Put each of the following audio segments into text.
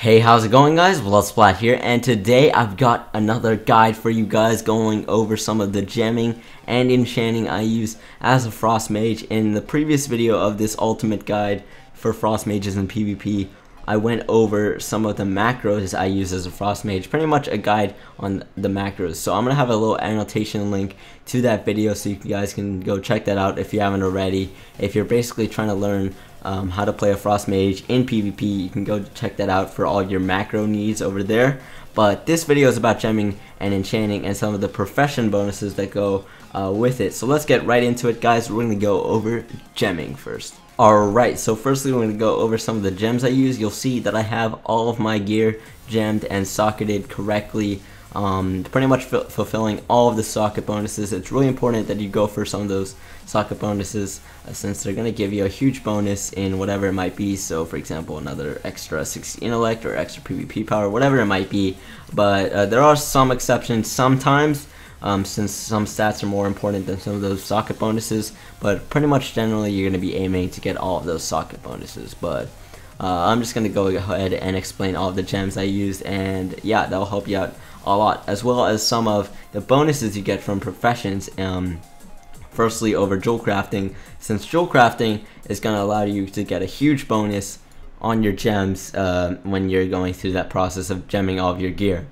Hey, how's it going, guys? Bloodsplat here, and today I've got another guide for you guys going over some of the gemming and enchanting I use as a Frost Mage. In the previous video of this ultimate guide for Frost Mages in PvP, I went over some of the macros I use as a Frost Mage, pretty much a guide on the macros. So I'm going to have a little annotation link to that video so you guys can go check that out if you haven't already. If you're basically trying to learn how to play a Frost Mage in PvP, you can go check that out for all your macro needs over there. But this video is about gemming and enchanting and some of the profession bonuses that go with it. So let's get right into it, guys. We're going to go over gemming first. Alright, so firstly we're going to go over some of the gems I use. You'll see that I have all of my gear gemmed and socketed correctly, pretty much fulfilling all of the socket bonuses. It's really important that you go for some of those socket bonuses since they're going to give you a huge bonus in whatever it might be. So for example, another extra 60 intellect or extra PvP power, whatever it might be. But there are some exceptions sometimes, since some stats are more important than some of those socket bonuses, but pretty much generally you're going to be aiming to get all of those socket bonuses. But I'm just going to go ahead and explain all of the gems I used, and yeah, that'll help you out a lot, as well as some of the bonuses you get from professions. Firstly, over jewel crafting, since jewel crafting is going to allow you to get a huge bonus on your gems when you're going through that process of gemming all of your gear.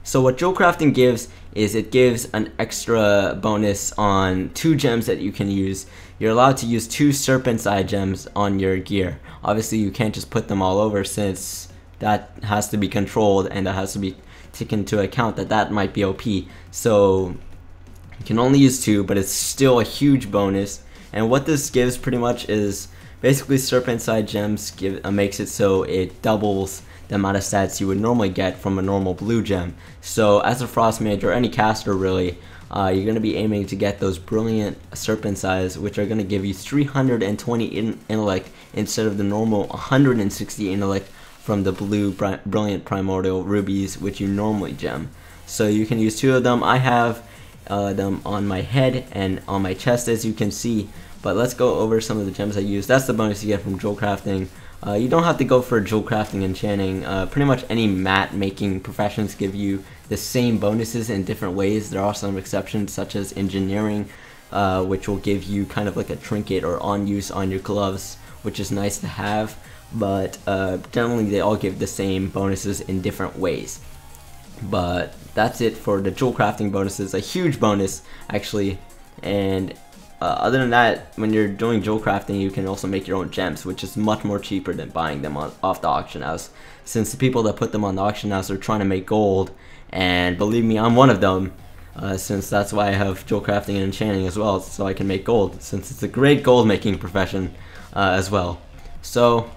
So what jewel crafting gives is it gives an extra bonus on 2 gems that you can use. You're allowed to use 2 serpent's eye gems on your gear. Obviously you can't just put them all over, since that has to be controlled and that has to be taken into account that might be OP. So you can only use 2, but it's still a huge bonus. And what this gives pretty much is basically serpent's eye gems makes it so it doubles the amount of stats you would normally get from a normal blue gem. So as a Frost Mage, or any caster really, you're going to be aiming to get those brilliant serpent's eyes, which are going to give you 320 intellect instead of the normal 160 intellect from the blue brilliant primordial rubies, which you normally gem. So you can use 2 of them. I have them on my head and on my chest, as you can see. But let's go over some of the gems I use. That's the bonus you get from jewel crafting. You don't have to go for jewel crafting and enchanting. Pretty much any mat making professions give you the same bonuses in different ways. There are some exceptions, such as engineering, which will give you kind of like a trinket or on use on your gloves, which is nice to have. But generally they all give the same bonuses in different ways. But that's it for the jewel crafting bonuses. A huge bonus actually. And other than that, when you're doing jewel crafting, you can also make your own gems, which is much more cheaper than buying them off the auction house, since the people that put them on the auction house are trying to make gold, and believe me, I'm one of them, since that's why I have jewel crafting and enchanting as well, so I can make gold, since it's a great gold making profession as well. So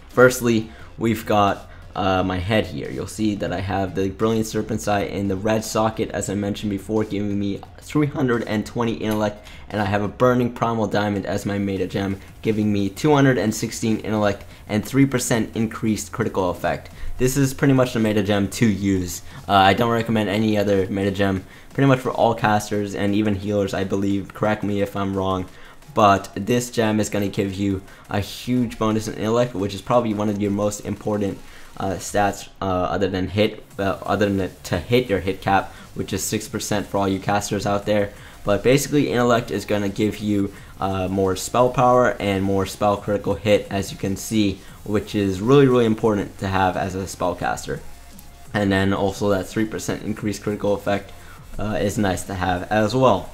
firstly, we've got my head here. You'll see that I have the brilliant serpent's eye in the red socket, as I mentioned before, giving me 320 intellect, and I have a burning primal diamond as my meta gem, giving me 216 intellect and 3% increased critical effect. This is pretty much the meta gem to use. I don't recommend any other meta gem, pretty much for all casters and even healers, I believe. Correct me if I'm wrong. But this gem is going to give you a huge bonus in intellect, which is probably one of your most important stats, other than to hit your hit cap, which is 6% for all you casters out there. But basically, intellect is going to give you more spell power and more spell critical hit, as you can see, which is really important to have as a spellcaster. And then also that 3% increased critical effect is nice to have as well.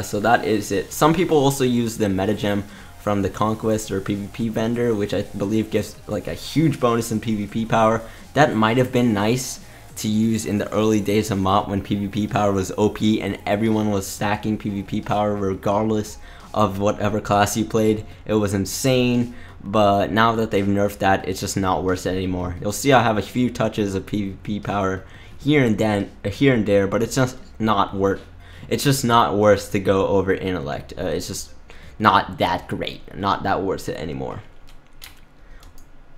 So that is it. Some people also use the meta gem from the Conquest or PvP vendor, which I believe gives like a huge bonus in PvP power. That might have been nice to use in the early days of MOP, when PvP power was OP and everyone was stacking PvP power regardless of whatever class you played. It was insane, but now that they've nerfed that, it's just not worth it anymore. You'll see I have a few touches of PvP power here and there, but it's just not worth. It's just not worth to go over intellect. It's just not that great, not that worth it anymore.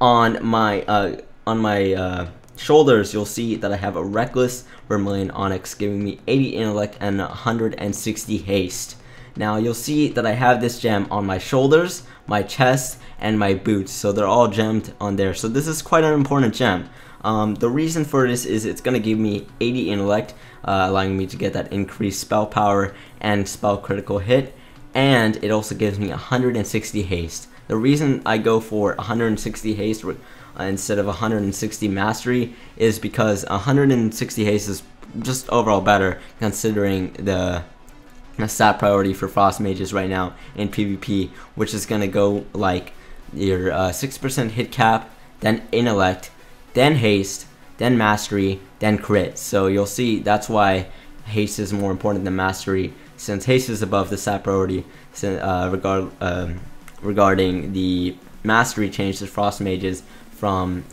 On my shoulders, you'll see that I have a reckless vermilion onyx, giving me 80 intellect and 160 haste. Now you'll see that I have this gem on my shoulders, my chest, and my boots, so they're all gemmed on there. So this is quite an important gem. The reason for this is it's going to give me 80 intellect, allowing me to get that increased spell power and spell critical hit, and it also gives me 160 haste. The reason I go for 160 haste instead of 160 mastery is because 160 haste is just overall better, considering the stat priority for frost mages right now in PvP, which is going to go like your 6% hit cap, then intellect, then haste, then mastery, then crit. So you'll see that's why haste is more important than mastery, since haste is above the stat priority regarding the mastery change to frost mages from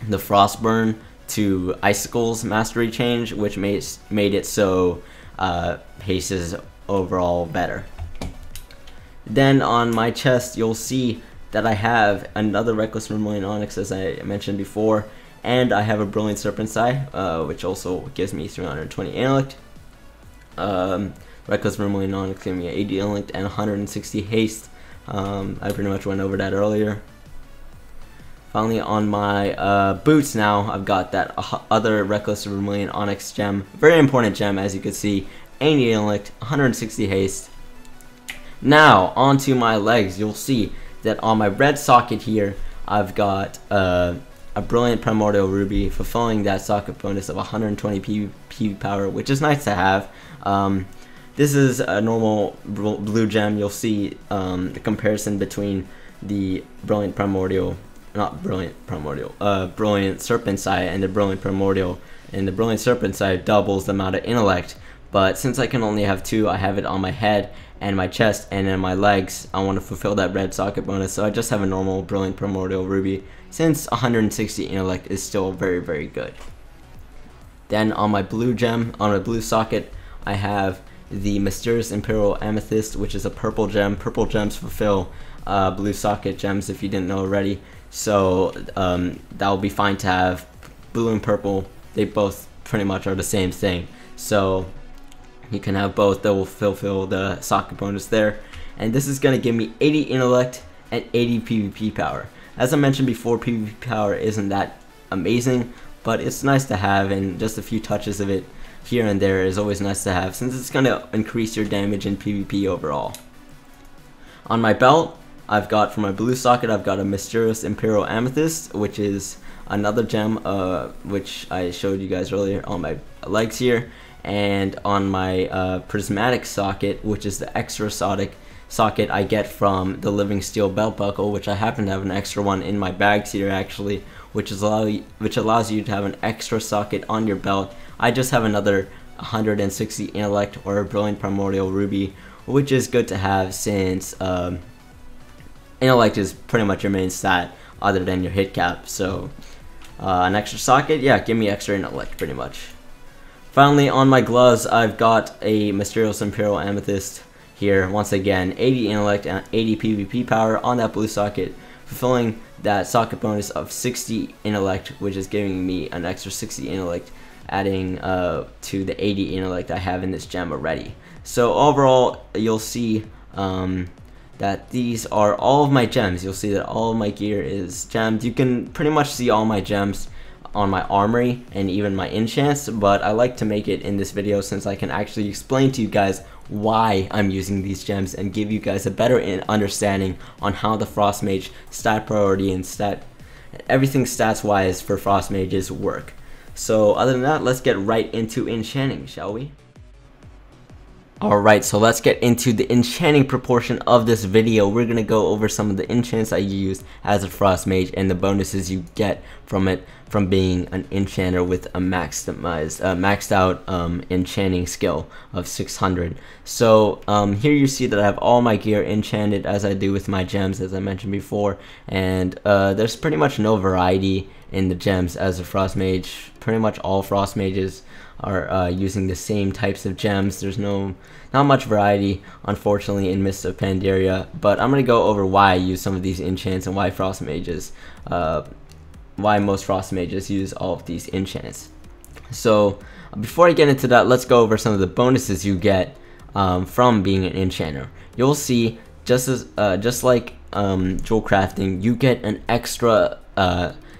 the frostburn to icicles mastery change, which made it so haste is overall better. Then on my chest you'll see that I have another Reckless Vermilion Onyx, as I mentioned before, and I have a Brilliant Serpent's Eye, which also gives me 320 intellect. Reckless Vermilion Onyx gave me 80 intellect and 160 haste. I pretty much went over that earlier. Finally, on my boots now, I've got that other Reckless Vermilion Onyx gem. Very important gem, as you can see. 80 intellect, 160 haste. Now, onto my legs. You'll see that on my red socket here, I've got a Brilliant Primordial Ruby, fulfilling that socket bonus of 120 PvP power, which is nice to have. This is a normal blue gem. You'll see the comparison between the Brilliant Primordial, Brilliant Serpent's Eye and the Brilliant Primordial. And the Brilliant Serpent's Eye doubles the amount of intellect, but since I can only have two, I have it on my head and my chest, and then my legs I want to fulfill that red socket bonus, so I just have a normal Brilliant Primordial Ruby, since 160 intellect is still very, very good. Then on my blue gem, on my blue socket, I have the Mysterious Imperial Amethyst, which is a purple gem. Purple gems fulfill blue socket gems, if you didn't know already, so that will be fine to have. Blue and purple, they both pretty much are the same thing, so you can have both. That will fulfill the socket bonus there. And this is going to give me 80 intellect and 80 PvP power. As I mentioned before, PvP power isn't that amazing, but it's nice to have, and just a few touches of it here and there is always nice to have, since it's going to increase your damage in PvP overall. On my belt, I've got, for my blue socket, I've got a Mysterious Imperial Amethyst, which is another gem which I showed you guys earlier on my legs here. And on my prismatic socket, which is the extra socket I get from the Living Steel belt buckle, which I happen to have an extra one in my bags here actually, which allows you to have an extra socket on your belt. I just have another 160 intellect or a Brilliant Primordial Ruby, which is good to have, since intellect is pretty much your main stat other than your hit cap. So an extra socket, yeah, give me extra intellect pretty much. Finally, on my gloves, I've got a Mysterious Imperial Amethyst here. Once again, 80 intellect and 80 PvP power on that blue socket, fulfilling that socket bonus of 60 intellect, which is giving me an extra 60 intellect, adding to the 80 intellect I have in this gem already. So overall, you'll see that these are all of my gems. You'll see that all of my gear is gemmed. You can pretty much see all my gems on my armory and even my enchants, but I like to make it in this video since I can actually explain to you guys why I'm using these gems and give you guys a better understanding on how the Frost Mage stat priority and everything stats wise for Frost Mages work. So other than that, let's get right into enchanting, shall we? Alright, so let's get into the enchanting proportion of this video. We're going to go over some of the enchants I use as a Frost Mage and the bonuses you get from it, from being an enchanter with a maxed out enchanting skill of 600. So here you see that I have all my gear enchanted as I do with my gems, as I mentioned before, and there's pretty much no variety in the gems as a Frost Mage. Pretty much all Frost Mages are using the same types of gems. There's not much variety, unfortunately, in Mists of Pandaria, but I'm going to go over why I use some of these enchants and why most Frost Mages use all of these enchants. So before I get into that, let's go over some of the bonuses you get from being an enchanter. You'll see, just like jewel crafting, you get an extra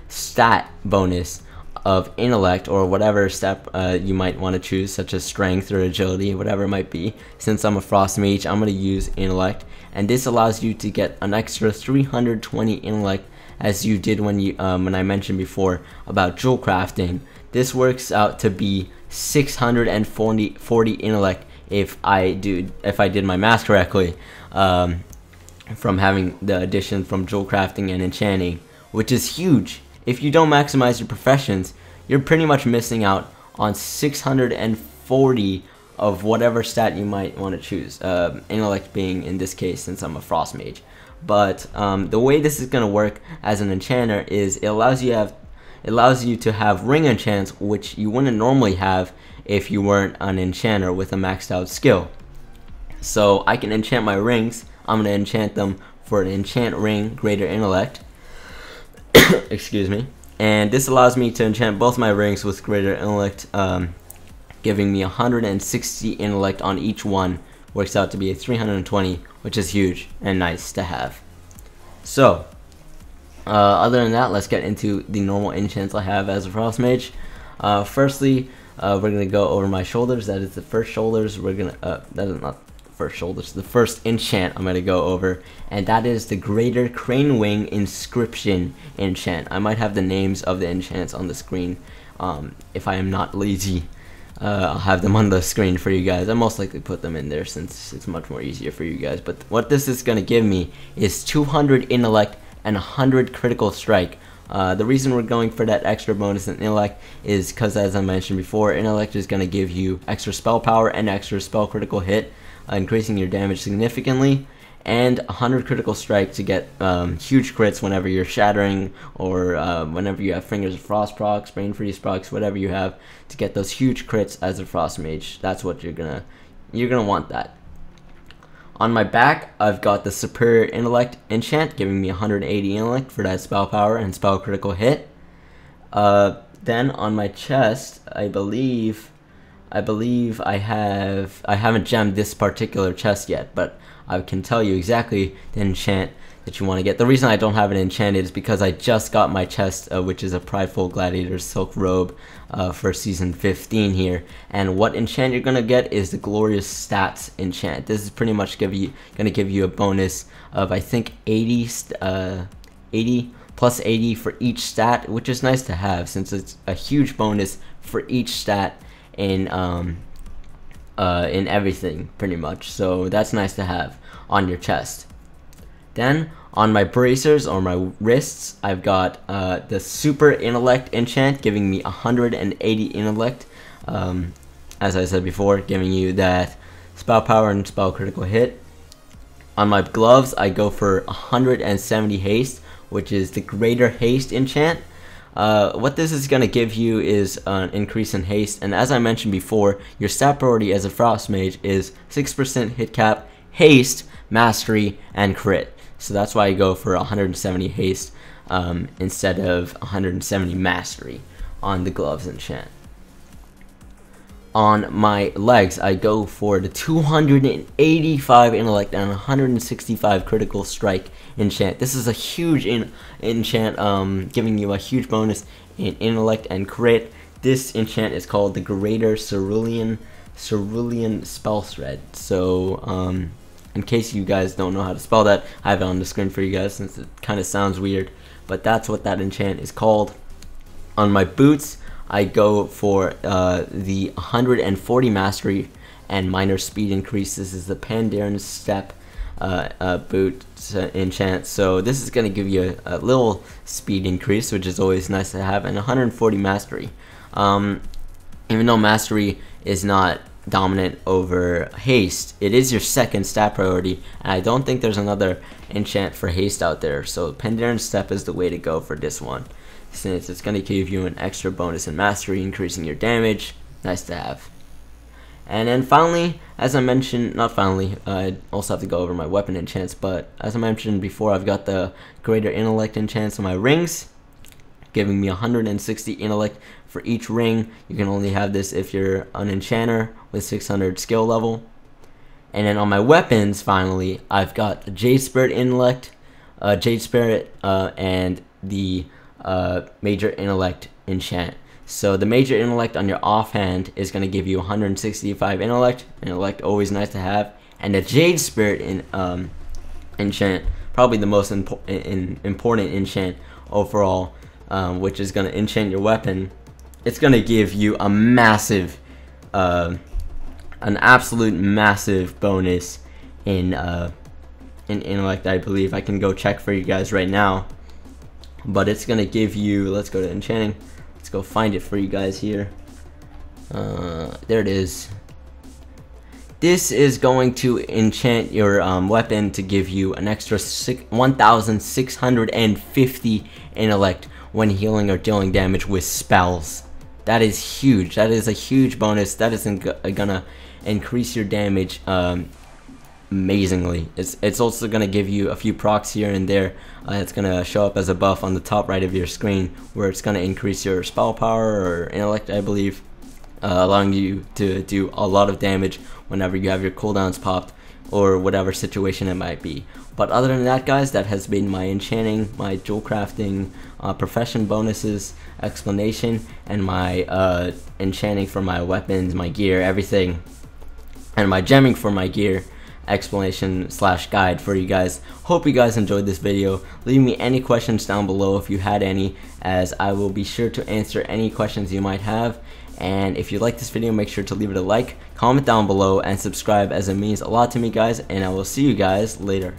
stat bonus of intellect, or whatever stat you might want to choose, such as strength or agility, whatever it might be. Since I'm a frost mage, I'm going to use intellect, and this allows you to get an extra 320 intellect, as you did when I mentioned before about jewel crafting. This works out to be 640 intellect if I did my math correctly, from having the addition from jewel crafting and enchanting, which is huge. If you don't maximize your professions, you're pretty much missing out on 640 of whatever stat you might want to choose. Intellect being, in this case, since I'm a frost mage. But the way this is going to work as an enchanter is it allows you to have ring enchants, which you wouldn't normally have if you weren't an enchanter with a maxed out skill. So I can enchant my rings. I'm going to enchant them for an enchant ring greater intellect. Excuse me. And this allows me to enchant both my rings with greater intellect, giving me 160 intellect on each one. Works out to be a 320, which is huge and nice to have. So, other than that, let's get into the normal enchants I have as a frost mage. Firstly, we're gonna go over my shoulders. That is the first shoulders. That is not first shoulders. The first enchant I'm gonna go over, and that is the Greater Crane Wing Inscription enchant. I might have the names of the enchants on the screen. If I am not lazy, I'll have them on the screen for you guys. I most likely put them in there since it's much more easier for you guys. But what this is gonna give me is 200 intellect and 100 critical strike. The reason we're going for that extra bonus in intellect is because, as I mentioned before, intellect is going to give you extra spell power and extra spell critical hit, increasing your damage significantly, and 100 critical strike to get huge crits whenever you're shattering, or whenever you have Fingers of Frost procs, Brain Freeze procs, whatever you have, to get those huge crits as a frost mage. That's what you're gonna want that. On my back, I've got the Superior Intellect enchant, giving me 180 intellect for that spell power and spell critical hit. Then on my chest, I believe I haven't gemmed this particular chest yet, but I can tell you exactly the enchant that you want to get. The reason I don't have it enchanted is because I just got my chest, which is a Prideful Gladiator's Silk Robe for Season 15 here. And what enchant you're going to get is the Glorious Stats enchant. This is pretty much going to give you a bonus of, I think, 80 plus 80 for each stat, which is nice to have since it's a huge bonus for each stat in everything pretty much. So that's nice to have on your chest. Then on my bracers or my wrists, I've got the Super Intellect enchant, giving me 180 intellect, as I said before, giving you that spell power and spell critical hit. On my gloves, I go for 170 haste, which is the Greater Haste enchant. What this is going to give you is an increase in haste, and as I mentioned before, your stat priority as a frost mage is 6% hit cap, haste, mastery, and crit. So that's why I go for 170 haste instead of 170 mastery on the gloves enchant. On my legs, I go for the 285 intellect and 165 critical strike enchant. This is a huge enchant, giving you a huge bonus in intellect and crit. This enchant is called the Greater Cerulean Spell Thread. So, in case you guys don't know how to spell that, I have it on the screen for you guys since it kind of sounds weird, but that's what that enchant is called. On my boots, I go for the 140 mastery and minor speed increase. This is the Pandaren Step boot enchant. So this is going to give you a little speed increase, which is always nice to have, and 140 mastery. Even though mastery is not dominant over haste, it is your second stat priority, and I don't think there's another enchant for haste out there. So Pandaren Step is the way to go for this one, since it's going to give you an extra bonus in mastery, increasing your damage. Nice to have. And then finally, as I mentioned, not finally, I also have to go over my weapon enchants, but as I mentioned before, I've got the Greater Intellect enchants on my rings, giving me 160 intellect for each ring. You can only have this if you're an enchanter with 600 skill level. And then on my weapons, finally, I've got the Jade Spirit Intellect, Jade Spirit, and the Major Intellect enchant. So the Major Intellect on your offhand is going to give you 165 Intellect. Intellect, always nice to have. And the Jade Spirit enchant, probably the most important enchant overall, which is going to enchant your weapon. It's going to give you a massive, an absolute massive bonus in intellect. I believe I can go check for you guys right now, but it's gonna give you, let's go to enchanting, let's go find it for you guys here. There it is. This is going to enchant your weapon to give you an extra 1,650 intellect when healing or dealing damage with spells. That is huge. That is a huge bonus. That is gonna increase your damage amazingly. It's also gonna give you a few procs here and there. It's gonna show up as a buff on the top right of your screen, where it's gonna increase your spell power or intellect, I believe, allowing you to do a lot of damage whenever you have your cooldowns popped or whatever situation it might be. But other than that, guys, that has been my enchanting, my jewel crafting, profession bonuses, explanation, and my enchanting for my weapons, my gear, everything, and my gemming for my gear explanation / guide for you guys. Hope you guys enjoyed this video. Leave me any questions down below if you had any, as I will be sure to answer any questions you might have. And if you like this video, make sure to leave it a like, comment down below, and subscribe, as it means a lot to me, guys, and I will see you guys later.